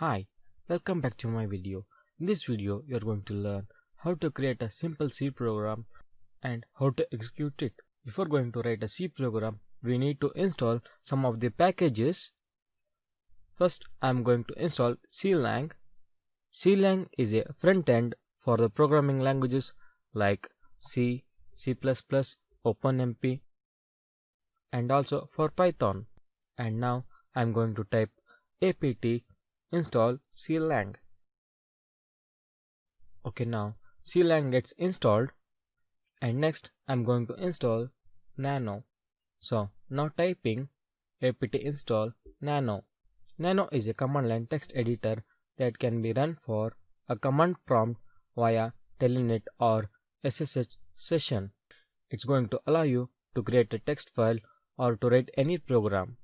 Hi, welcome back to my video. In this video, you are going to learn how to create a simple C program and how to execute it. Before going to write a C program, we need to install some of the packages. First, I am going to install Clang. Clang is a front end for the programming languages like C, C++, OpenMP, and also for Python. And now I am going to type apt install Clang. Okay, now Clang gets installed, and next I'm going to install nano. So now typing apt install nano. Nano is a command line text editor that can be run for a command prompt via telnet or SSH session. It's going to allow you to create a text file or to write any program.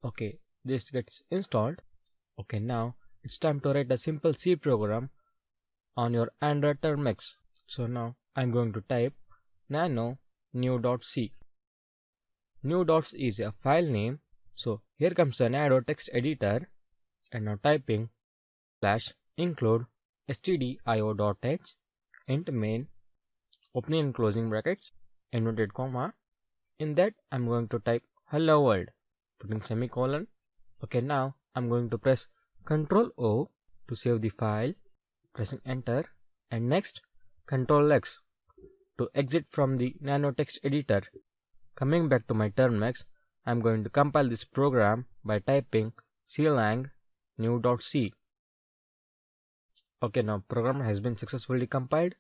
Okay, this gets installed. Okay, now it's time to write a simple C program on your Android termux. So now I'm going to type nano new.c. New.c is a file name. So here comes a nano text editor, and now typing /include stdio.h int main opening and closing brackets inverted comma. In that I'm going to type hello world putting semicolon. Okay, now I'm going to press Ctrl O to save the file, pressing enter, and next Ctrl X to exit from the nano text editor. Coming back to my termux, I'm going to compile this program by typing clang new.c. Okay, now program has been successfully compiled.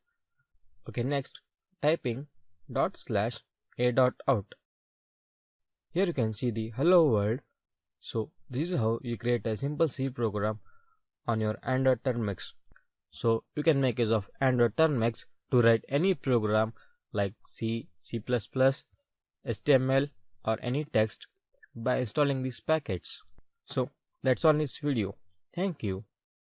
Okay, next typing ./a.out. Here you can see the hello world. So this is how you create a simple C program on your Android termux. So you can make use of Android termux to write any program like C, C++, HTML or any text by installing these packets. So that's all in this video. Thank you.